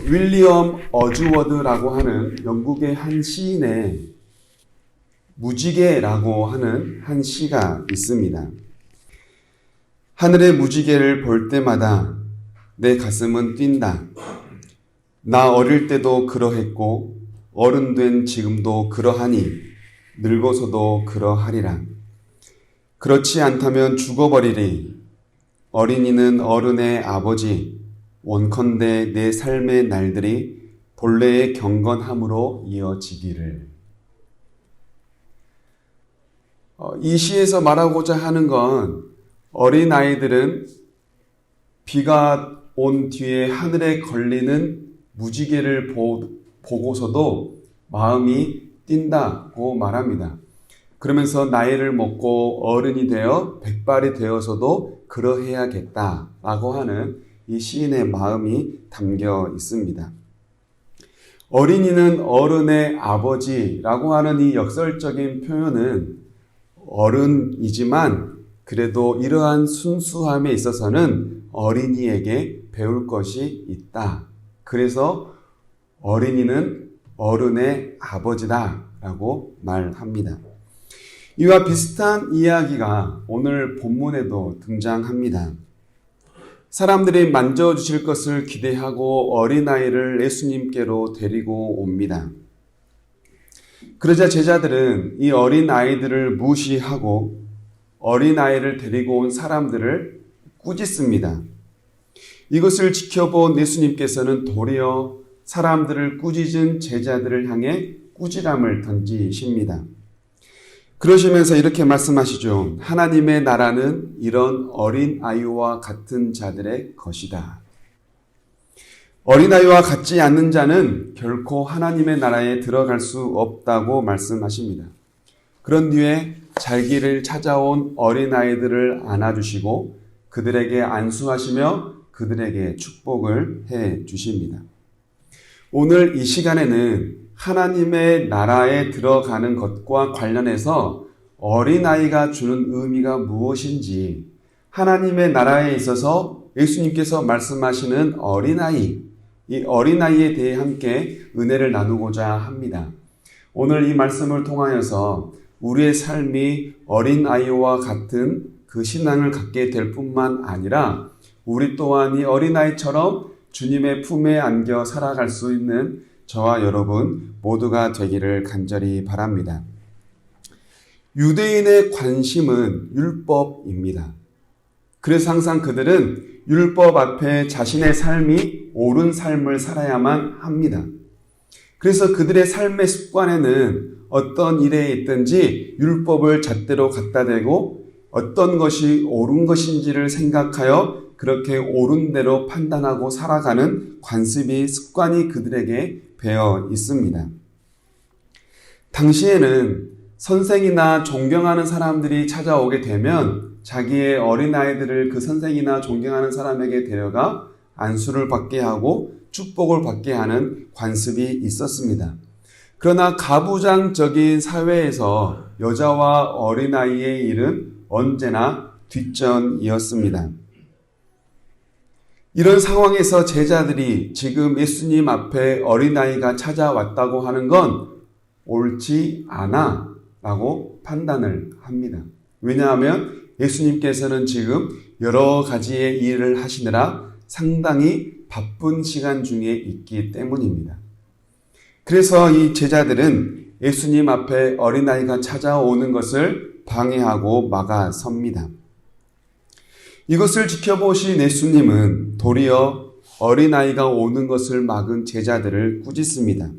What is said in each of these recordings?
윌리엄 어즈워드라고 하는 영국의 한 시인의 무지개라고 하는 한 시가 있습니다. 하늘의 무지개를 볼 때마다 내 가슴은 뛴다. 나 어릴 때도 그러했고 어른 된 지금도 그러하니 늙어서도 그러하리라. 그렇지 않다면 죽어버리리. 어린이는 어른의 아버지. 원컨대 내 삶의 날들이 본래의 경건함으로 이어지기를. 이 시에서 말하고자 하는 건 어린아이들은 비가 온 뒤에 하늘에 걸리는 무지개를 보고서도 마음이 뛴다고 말합니다. 그러면서 나이를 먹고 어른이 되어 백발이 되어서도 그러해야겠다라고 하는 이 시인의 마음이 담겨 있습니다. 어린이는 어른의 아버지라고 하는 이 역설적인 표현은 어른이지만 그래도 이러한 순수함에 있어서는 어린이에게 배울 것이 있다. 그래서 어린이는 어른의 아버지다라고 말합니다. 이와 비슷한 이야기가 오늘 본문에도 등장합니다. 사람들이 만져주실 것을 기대하고 어린아이를 예수님께로 데리고 옵니다. 그러자 제자들은 이 어린아이들을 무시하고 어린아이를 데리고 온 사람들을 꾸짖습니다. 이것을 지켜본 예수님께서는 도리어 사람들을 꾸짖은 제자들을 향해 꾸지람을 던지십니다. 그러시면서 이렇게 말씀하시죠. 하나님의 나라는 이런 어린아이와 같은 자들의 것이다. 어린아이와 같지 않는 자는 결코 하나님의 나라에 들어갈 수 없다고 말씀하십니다. 그런 뒤에 자기를 찾아온 어린아이들을 안아주시고 그들에게 안수하시며 그들에게 축복을 해 주십니다. 오늘 이 시간에는 하나님의 나라에 들어가는 것과 관련해서 어린아이가 주는 의미가 무엇인지, 하나님의 나라에 있어서 예수님께서 말씀하시는 어린아이, 이 어린아이에 대해 함께 은혜를 나누고자 합니다. 오늘 이 말씀을 통하여서 우리의 삶이 어린아이와 같은 그 신앙을 갖게 될 뿐만 아니라 우리 또한 이 어린아이처럼 주님의 품에 안겨 살아갈 수 있는 저와 여러분 모두가 되기를 간절히 바랍니다. 유대인의 관심은 율법입니다. 그래서 항상 그들은 율법 앞에 자신의 삶이 옳은 삶을 살아야만 합니다. 그래서 그들의 삶의 습관에는 어떤 일에 있든지 율법을 잣대로 갖다 대고 어떤 것이 옳은 것인지를 생각하여 그렇게 옳은 대로 판단하고 살아가는 관습이 습관이 그들에게 배어 있습니다. 당시에는 선생이나 존경하는 사람들이 찾아오게 되면 자기의 어린아이들을 그 선생이나 존경하는 사람에게 데려가 안수를 받게 하고 축복을 받게 하는 관습이 있었습니다. 그러나 가부장적인 사회에서 여자와 어린아이의 일은 언제나 뒷전이었습니다. 이런 상황에서 제자들이 지금 예수님 앞에 어린아이가 찾아왔다고 하는 건 옳지 않아 라고 판단을 합니다. 왜냐하면 예수님께서는 지금 여러 가지의 일을 하시느라 상당히 바쁜 시간 중에 있기 때문입니다. 그래서 이 제자들은 예수님 앞에 어린아이가 찾아오는 것을 방해하고 막아섭니다. 이것을 지켜보신 예수님은 도리어 어린아이가 오는 것을 막은 제자들을 꾸짖습니다.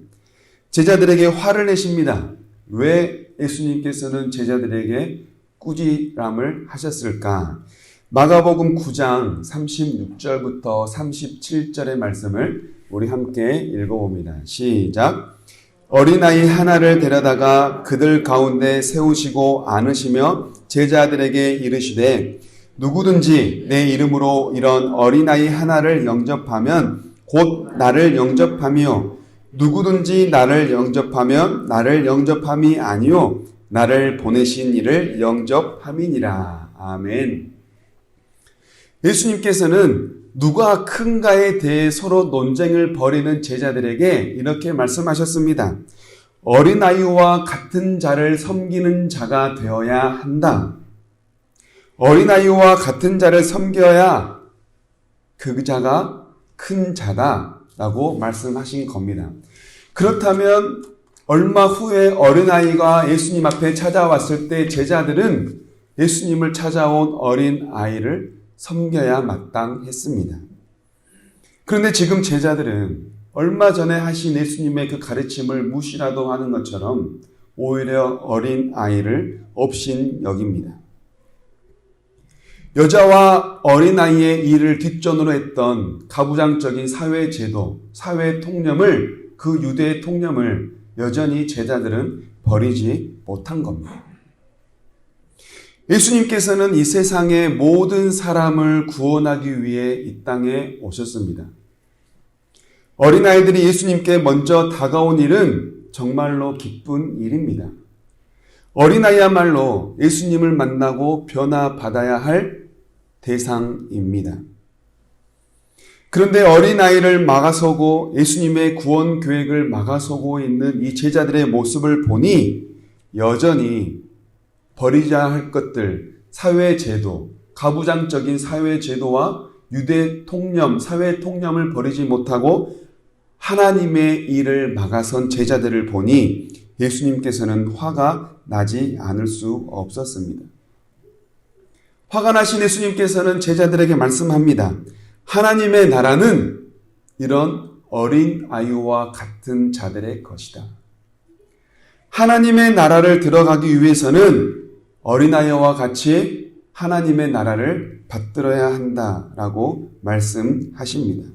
제자들에게 화를 내십니다. 왜 예수님께서는 제자들에게 꾸지람을 하셨을까? 마가복음 9장 36절부터 37절의 말씀을 우리 함께 읽어봅니다. 시작. 어린아이 하나를 데려다가 그들 가운데 세우시고 안으시며 제자들에게 이르시되 누구든지 내 이름으로 이런 어린아이 하나를 영접하면 곧 나를 영접하며 누구든지 나를 영접하면 나를 영접함이 아니요 나를 보내신 이를 영접함이니라. 아멘. 예수님께서는 누가 큰가에 대해 서로 논쟁을 벌이는 제자들에게 이렇게 말씀하셨습니다. 어린아이와 같은 자를 섬기는 자가 되어야 한다. 어린아이와 같은 자를 섬겨야 그 자가 큰 자다라고 말씀하신 겁니다. 그렇다면 얼마 후에 어린아이가 예수님 앞에 찾아왔을 때 제자들은 예수님을 찾아온 어린아이를 섬겨야 마땅했습니다. 그런데 지금 제자들은 얼마 전에 하신 예수님의 그 가르침을 무시라도 하는 것처럼 오히려 어린아이를 업신 여깁니다. 여자와 어린아이의 일을 뒷전으로 했던 가부장적인 사회제도, 사회통념을, 그 유대의 통념을 여전히 제자들은 버리지 못한 겁니다. 예수님께서는 이 세상의 모든 사람을 구원하기 위해 이 땅에 오셨습니다. 어린아이들이 예수님께 먼저 다가온 일은 정말로 기쁜 일입니다. 어린아이야말로 예수님을 만나고 변화받아야 할 대상입니다. 그런데 어린아이를 막아서고 예수님의 구원 계획을 막아서고 있는 이 제자들의 모습을 보니 여전히 버리자 할 것들, 사회제도, 가부장적인 사회제도와 유대 통념, 사회 통념을 버리지 못하고 하나님의 일을 막아선 제자들을 보니 예수님께서는 화가 나지 않을 수 없었습니다. 화가 나신 예수님께서는 제자들에게 말씀합니다. 하나님의 나라는 이런 어린 아이와 같은 자들의 것이다. 하나님의 나라를 들어가기 위해서는 어린아이와 같이 하나님의 나라를 받들어야 한다라고 말씀하십니다.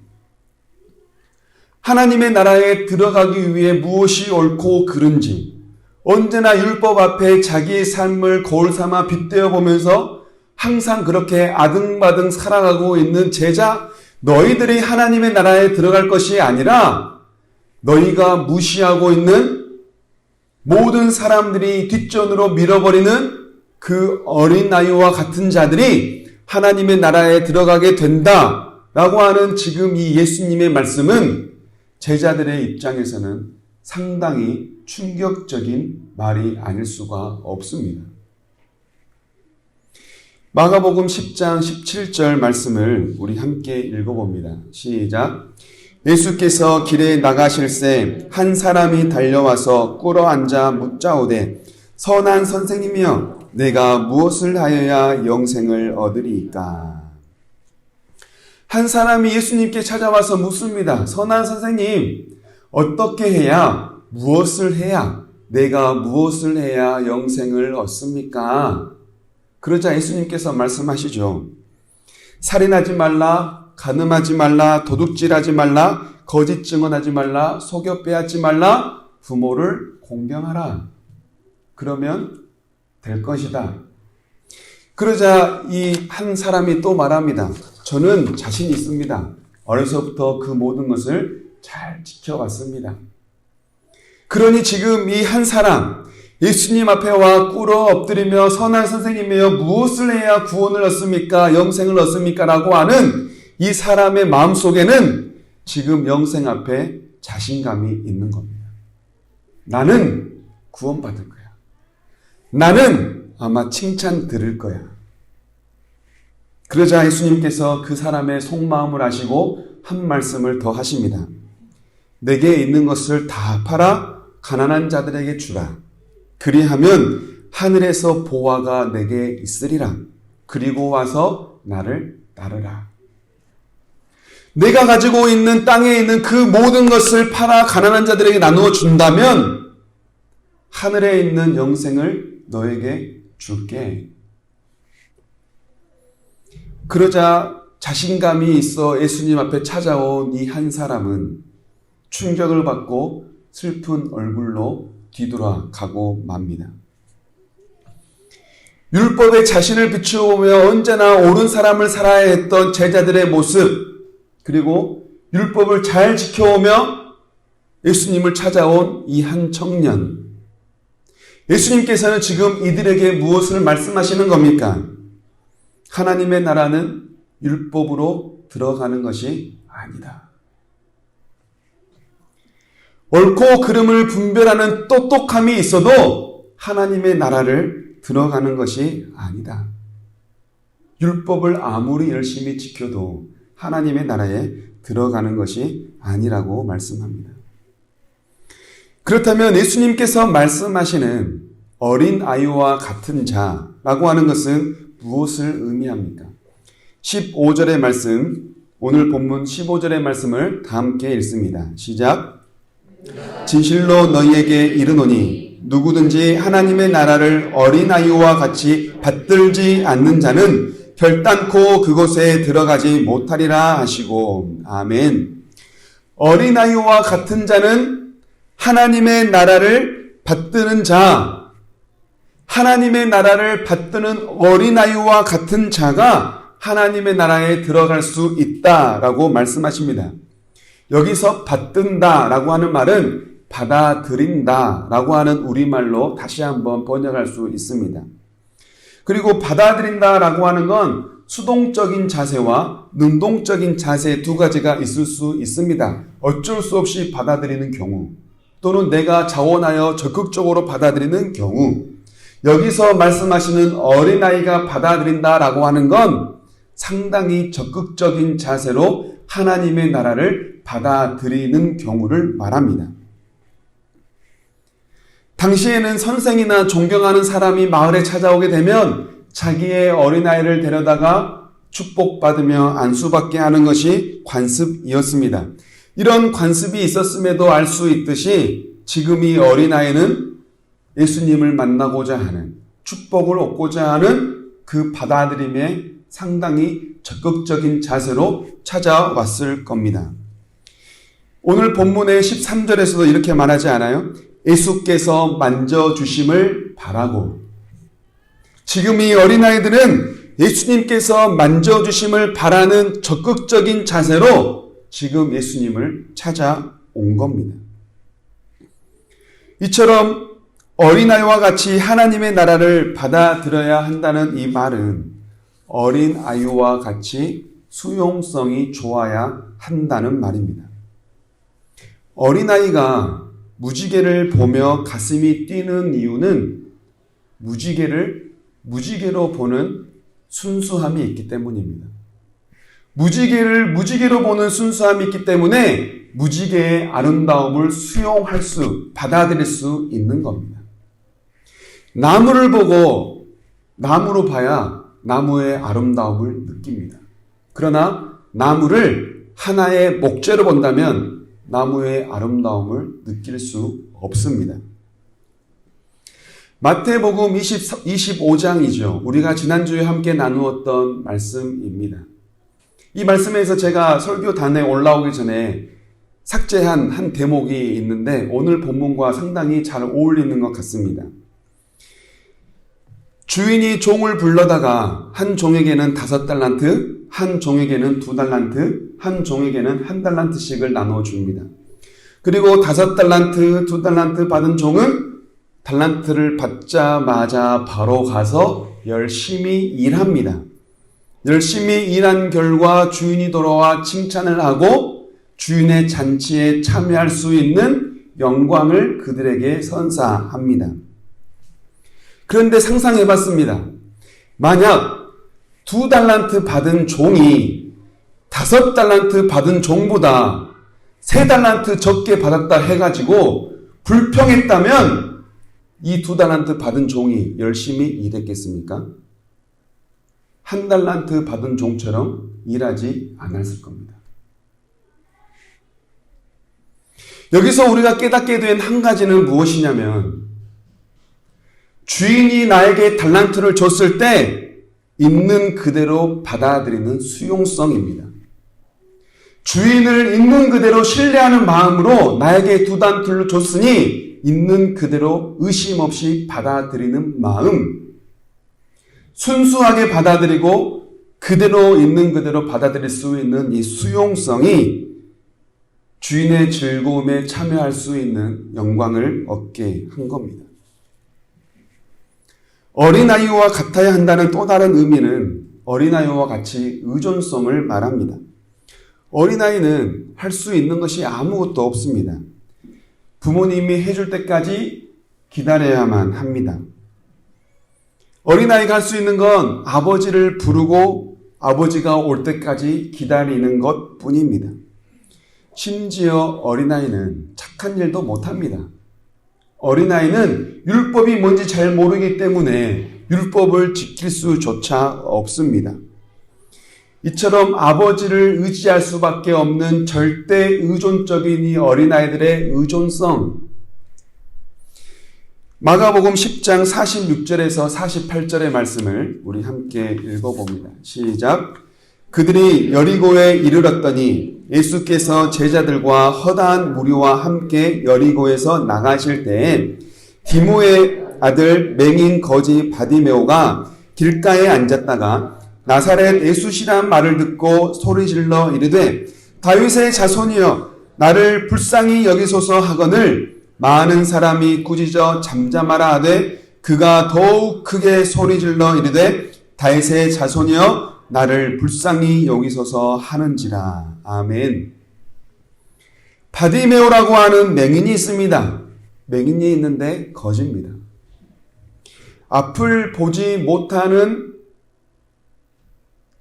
하나님의 나라에 들어가기 위해 무엇이 옳고 그른지 언제나 율법 앞에 자기의 삶을 거울 삼아 빗대어 보면서 항상 그렇게 아등바등 살아가고 있는 제자, 너희들이 하나님의 나라에 들어갈 것이 아니라 너희가 무시하고 있는 모든 사람들이 뒷전으로 밀어버리는 그 어린아이와 같은 자들이 하나님의 나라에 들어가게 된다라고 하는 지금 이 예수님의 말씀은 제자들의 입장에서는 상당히 충격적인 말이 아닐 수가 없습니다. 마가복음 10장 17절 말씀을 우리 함께 읽어봅니다. 시작. 예수께서 길에 나가실새 한 사람이 달려와서 꿇어앉아 묻자오되 선한 선생님이여 내가 무엇을 하여야 영생을 얻으리이까? 한 사람이 예수님께 찾아와서 묻습니다. 선한 선생님, 어떻게 해야, 무엇을 해야, 내가 무엇을 해야 영생을 얻습니까? 그러자 예수님께서 말씀하시죠. 살인하지 말라, 간음하지 말라, 도둑질하지 말라, 거짓 증언하지 말라, 속여 빼앗지 말라, 부모를 공경하라. 그러면 될 것이다. 그러자 이 한 사람이 또 말합니다. 저는 자신 있습니다. 어려서부터 그 모든 것을 잘 지켜왔습니다. 그러니 지금 이 한 사람, 예수님 앞에 와 꿇어 엎드리며 선한 선생님이여 무엇을 해야 구원을 얻습니까? 영생을 얻습니까? 라고 하는 이 사람의 마음속에는 지금 영생 앞에 자신감이 있는 겁니다. 나는 구원받을 거야. 나는 아마 칭찬 들을 거야. 그러자 예수님께서 그 사람의 속마음을 아시고 한 말씀을 더 하십니다. 내게 있는 것을 다 팔아 가난한 자들에게 주라. 그리하면 하늘에서 보화가 내게 있으리라. 그리고 와서 나를 따르라. 내가 가지고 있는 땅에 있는 그 모든 것을 팔아 가난한 자들에게 나누어 준다면 하늘에 있는 영생을 너에게 줄게. 그러자 자신감이 있어 예수님 앞에 찾아온 이 한 사람은 충격을 받고 슬픈 얼굴로 뒤돌아가고 맙니다. 율법에 자신을 비추어보며 언제나 옳은 사람을 살아야 했던 제자들의 모습, 그리고 율법을 잘 지켜오며 예수님을 찾아온 이 한 청년. 예수님께서는 지금 이들에게 무엇을 말씀하시는 겁니까? 하나님의 나라는 율법으로 들어가는 것이 아니다. 옳고 그름을 분별하는 똑똑함이 있어도 하나님의 나라를 들어가는 것이 아니다. 율법을 아무리 열심히 지켜도 하나님의 나라에 들어가는 것이 아니라고 말씀합니다. 그렇다면 예수님께서 말씀하시는 어린 아이와 같은 자라고 하는 것은 무엇을 의미합니까? 15절의 말씀, 오늘 본문 15절의 말씀을 다 함께 읽습니다. 시작. 진실로 너희에게 이르노니 누구든지 하나님의 나라를 어린아이와 같이 받들지 않는 자는 결단코 그곳에 들어가지 못하리라 하시고. 아멘. 어린아이와 같은 자는 하나님의 나라를 받드는 자, 하나님의 나라를 받드는 어린아이와 같은 자가 하나님의 나라에 들어갈 수 있다라고 말씀하십니다. 여기서 받든다라고 하는 말은 받아들인다라고 하는 우리말로 다시 한번 번역할 수 있습니다. 그리고 받아들인다라고 하는 건 수동적인 자세와 능동적인 자세 두 가지가 있을 수 있습니다. 어쩔 수 없이 받아들이는 경우, 또는 내가 자원하여 적극적으로 받아들이는 경우, 여기서 말씀하시는 어린아이가 받아들인다라고 하는 건 상당히 적극적인 자세로 하나님의 나라를 받아들이는 경우를 말합니다. 당시에는 선생이나 존경하는 사람이 마을에 찾아오게 되면 자기의 어린아이를 데려다가 축복받으며 안수받게 하는 것이 관습이었습니다. 이런 관습이 있었음에도 알 수 있듯이 지금 이 어린아이는 예수님을 만나고자 하는, 축복을 얻고자 하는 그 받아들임에 상당히 적극적인 자세로 찾아왔을 겁니다. 오늘 본문의 13절에서도 이렇게 말하지 않아요? 예수께서 만져주심을 바라고. 지금 이 어린아이들은 예수님께서 만져주심을 바라는 적극적인 자세로 지금 예수님을 찾아온 겁니다. 이처럼 어린아이와 같이 하나님의 나라를 받아들여야 한다는 이 말은 어린아이와 같이 수용성이 좋아야 한다는 말입니다. 어린아이가 무지개를 보며 가슴이 뛰는 이유는 무지개로 보는 순수함이 있기 때문입니다. 무지개를 무지개로 보는 순수함이 있기 때문에 무지개의 아름다움을 받아들일 수 있는 겁니다. 나무를 보고 나무로 봐야 나무의 아름다움을 느낍니다. 그러나 나무를 하나의 목재로 본다면 나무의 아름다움을 느낄 수 없습니다. 마태복음 25장이죠. 우리가 지난주에 함께 나누었던 말씀입니다. 이 말씀에서 제가 설교단에 올라오기 전에 삭제한 한 대목이 있는데 오늘 본문과 상당히 잘 어울리는 것 같습니다. 주인이 종을 불러다가 한 종에게는 5달란트, 한 종에게는 2달란트, 한 종에게는 1달란트씩을 나눠줍니다. 그리고 5달란트, 2달란트 받은 종은 달란트를 받자마자 바로 가서 열심히 일합니다. 열심히 일한 결과 주인이 돌아와 칭찬을 하고 주인의 잔치에 참여할 수 있는 영광을 그들에게 선사합니다. 그런데 상상해봤습니다. 만약 2달란트 받은 종이 5달란트 받은 종보다 3달란트 적게 받았다 해가지고 불평했다면 이 2달란트 받은 종이 열심히 일했겠습니까? 1달란트 받은 종처럼 일하지 않았을 겁니다. 여기서 우리가 깨닫게 된 한 가지는 무엇이냐면 주인이 나에게 달란트를 줬을 때 있는 그대로 받아들이는 수용성입니다. 주인을 있는 그대로 신뢰하는 마음으로 나에게 2달란트를 줬으니 있는 그대로 의심 없이 받아들이는 마음, 순수하게 받아들이고 그대로 있는 그대로 받아들일 수 있는 이 수용성이 주인의 즐거움에 참여할 수 있는 영광을 얻게 한 겁니다. 어린아이와 같아야 한다는 또 다른 의미는 어린아이와 같이 의존성을 말합니다. 어린아이는 할 수 있는 것이 아무것도 없습니다. 부모님이 해줄 때까지 기다려야만 합니다. 어린아이가 할 수 있는 건 아버지를 부르고 아버지가 올 때까지 기다리는 것 뿐입니다. 심지어 어린아이는 착한 일도 못합니다. 어린아이는 율법이 뭔지 잘 모르기 때문에 율법을 지킬 수조차 없습니다. 이처럼 아버지를 의지할 수밖에 없는 절대 의존적인 이 어린아이들의 의존성, 마가복음 10장 46절에서 48절의 말씀을 우리 함께 읽어봅니다. 시작. 그들이 여리고에 이르렀더니 예수께서 제자들과 허다한 무리와 함께 여리고에서 나가실 때에 디모의 아들 맹인 거지 바디메오가 길가에 앉았다가 나사렛 예수시란 말을 듣고 소리질러 이르되 다윗의 자손이여 나를 불쌍히 여기소서 하거늘 많은 사람이 꾸짖어 잠잠하라 하되 그가 더욱 크게 소리질러 이르되 다윗의 자손이여 나를 불쌍히 여기소서 하는지라. 아멘. 바디메오라고 하는 맹인이 있습니다. 맹인이 있는데 거지입니다. 앞을 보지 못하는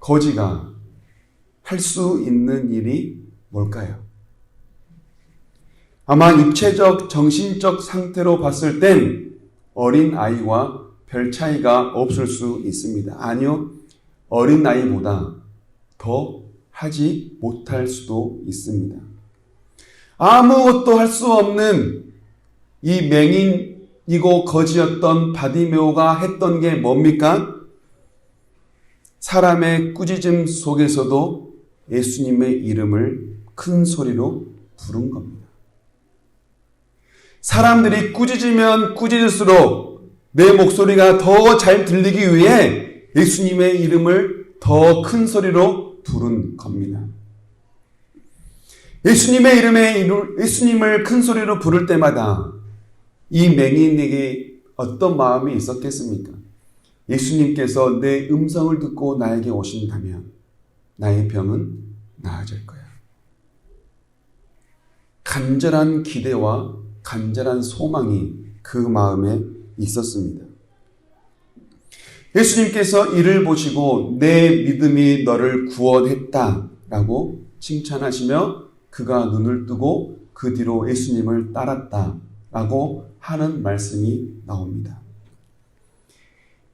거지가 할 수 있는 일이 뭘까요? 아마 육체적, 정신적 상태로 봤을 땐 어린 아이와 별 차이가 없을 수 있습니다. 아니요, 어린 아이보다 더 하지 못할 수도 있습니다. 아무것도 할 수 없는 이 맹인이고 거지였던 바디메오가 했던 게 뭡니까? 사람의 꾸짖음 속에서도 예수님의 이름을 큰 소리로 부른 겁니다. 사람들이 꾸짖으면 꾸짖을수록 내 목소리가 더 잘 들리기 위해 예수님의 이름을 더 큰 소리로 부른 겁니다. 예수님을 큰 소리로 부를 때마다 이 맹인에게 어떤 마음이 있었겠습니까? 예수님께서 내 음성을 듣고 나에게 오신다면 나의 병은 나아질 거야. 간절한 기대와 간절한 소망이 그 마음에 있었습니다. 예수님께서 이를 보시고 내 믿음이 너를 구원했다라고 칭찬하시며 그가 눈을 뜨고 그 뒤로 예수님을 따랐다라고 하는 말씀이 나옵니다.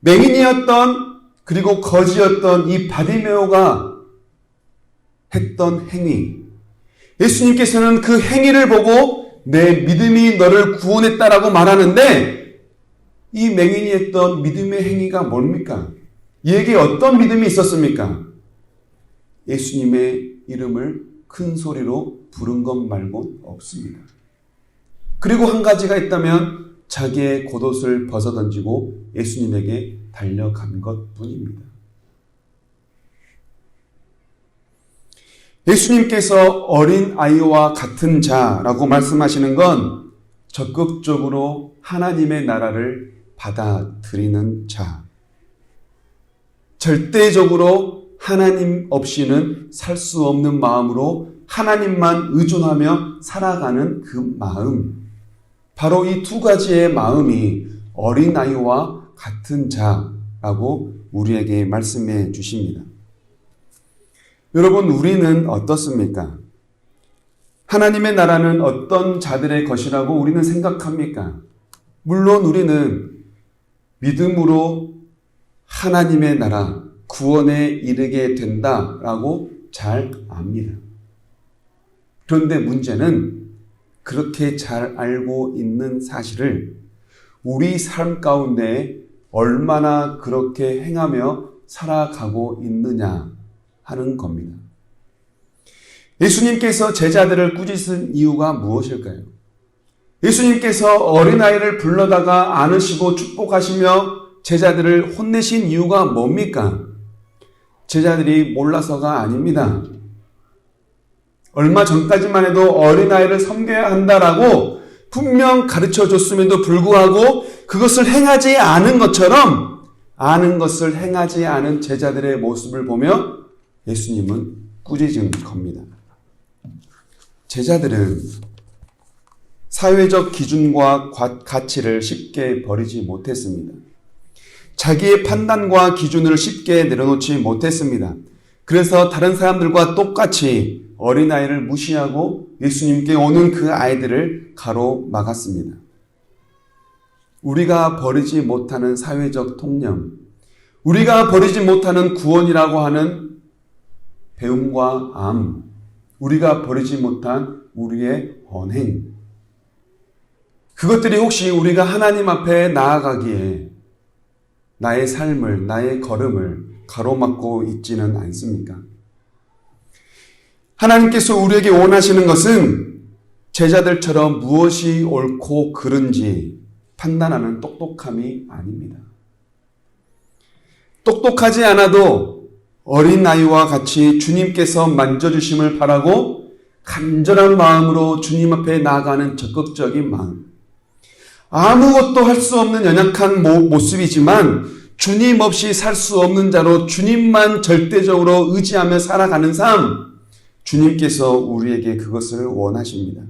맹인이었던 그리고 거지였던 이 바디메오가 했던 행위, 예수님께서는 그 행위를 보고 내 믿음이 너를 구원했다라고 말하는데 이 맹인이 했던 믿음의 행위가 뭡니까? 이에게 어떤 믿음이 있었습니까? 예수님의 이름을 큰 소리로 부른 것 말고 없습니다. 그리고 한 가지가 있다면 자기의 겉옷을 벗어던지고 예수님에게 달려간 것뿐입니다. 예수님께서 어린 아이와 같은 자라고 말씀하시는 건 적극적으로 하나님의 나라를 받아들이는 자, 절대적으로 하나님 없이는 살 수 없는 마음으로 하나님만 의존하며 살아가는 그 마음, 바로 이 두 가지의 마음이 어린아이와 같은 자라고 우리에게 말씀해 주십니다. 여러분, 우리는 어떻습니까? 하나님의 나라는 어떤 자들의 것이라고 우리는 생각합니까? 물론 우리는 믿음으로 하나님의 나라, 구원에 이르게 된다라고 잘 압니다. 그런데 문제는 그렇게 잘 알고 있는 사실을 우리 삶 가운데 얼마나 그렇게 행하며 살아가고 있느냐 하는 겁니다. 예수님께서 제자들을 꾸짖은 이유가 무엇일까요? 예수님께서 어린아이를 불러다가 안으시고 축복하시며 제자들을 혼내신 이유가 뭡니까? 제자들이 몰라서가 아닙니다. 얼마 전까지만 해도 어린아이를 섬겨야 한다라고 분명 가르쳐줬음에도 불구하고 그것을 행하지 않은 것처럼 아는 것을 행하지 않은 제자들의 모습을 보며 예수님은 꾸짖은 겁니다. 제자들은 사회적 기준과 가치를 쉽게 버리지 못했습니다. 자기의 판단과 기준을 쉽게 내려놓지 못했습니다. 그래서 다른 사람들과 똑같이 어린아이를 무시하고 예수님께 오는 그 아이들을 가로막았습니다. 우리가 버리지 못하는 사회적 통념, 우리가 버리지 못하는 구원이라고 하는 배움과 암, 우리가 버리지 못한 우리의 언행, 그것들이 혹시 우리가 하나님 앞에 나아가기에 나의 삶을, 나의 걸음을 가로막고 있지는 않습니까? 하나님께서 우리에게 원하시는 것은 제자들처럼 무엇이 옳고 그른지 판단하는 똑똑함이 아닙니다. 똑똑하지 않아도 어린아이와 같이 주님께서 만져주심을 바라고 간절한 마음으로 주님 앞에 나아가는 적극적인 마음. 아무것도 할 수 없는 연약한 모습이지만 주님 없이 살 수 없는 자로 주님만 절대적으로 의지하며 살아가는 삶, 주님께서 우리에게 그것을 원하십니다.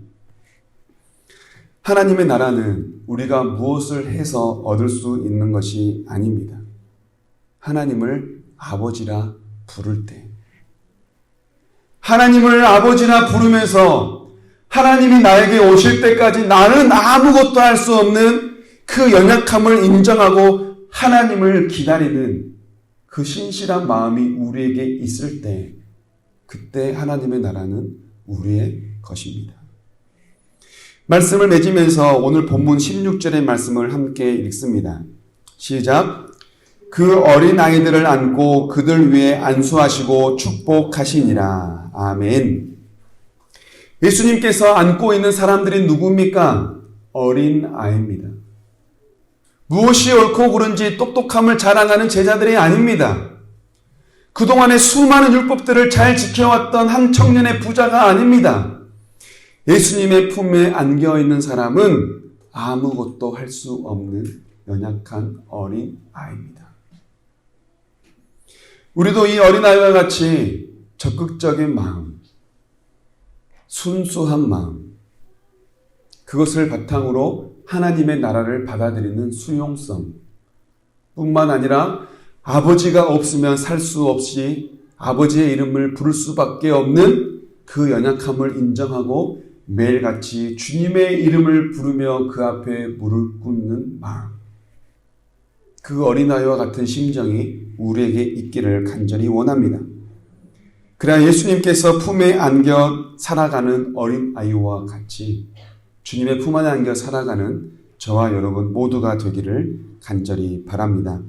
하나님의 나라는 우리가 무엇을 해서 얻을 수 있는 것이 아닙니다. 하나님을 아버지라 부를 때, 하나님을 아버지라 부르면서 하나님이 나에게 오실 때까지 나는 아무것도 할 수 없는 그 연약함을 인정하고 하나님을 기다리는 그 신실한 마음이 우리에게 있을 때, 그때 하나님의 나라는 우리의 것입니다. 말씀을 맺으면서 오늘 본문 16절의 말씀을 함께 읽습니다. 시작. 그 어린아이들을 안고 그들 위에 안수하시고 축복하시니라. 아멘. 예수님께서 안고 있는 사람들이 누굽니까? 어린아이입니다. 무엇이 옳고 그른지 똑똑함을 자랑하는 제자들이 아닙니다. 그동안의 수많은 율법들을 잘 지켜왔던 한 청년의 부자가 아닙니다. 예수님의 품에 안겨있는 사람은 아무것도 할 수 없는 연약한 어린아이입니다. 우리도 이 어린아이와 같이 적극적인 마음, 순수한 마음, 그것을 바탕으로 하나님의 나라를 받아들이는 수용성 뿐만 아니라 아버지가 없으면 살 수 없이 아버지의 이름을 부를 수밖에 없는 그 연약함을 인정하고 매일같이 주님의 이름을 부르며 그 앞에 무릎 꿇는 마음, 그 어린아이와 같은 심정이 우리에게 있기를 간절히 원합니다. 그래야 예수님께서 품에 안겨 살아가는 어린아이와 같이 주님의 품 안에 안겨 살아가는 저와 여러분 모두가 되기를 간절히 바랍니다.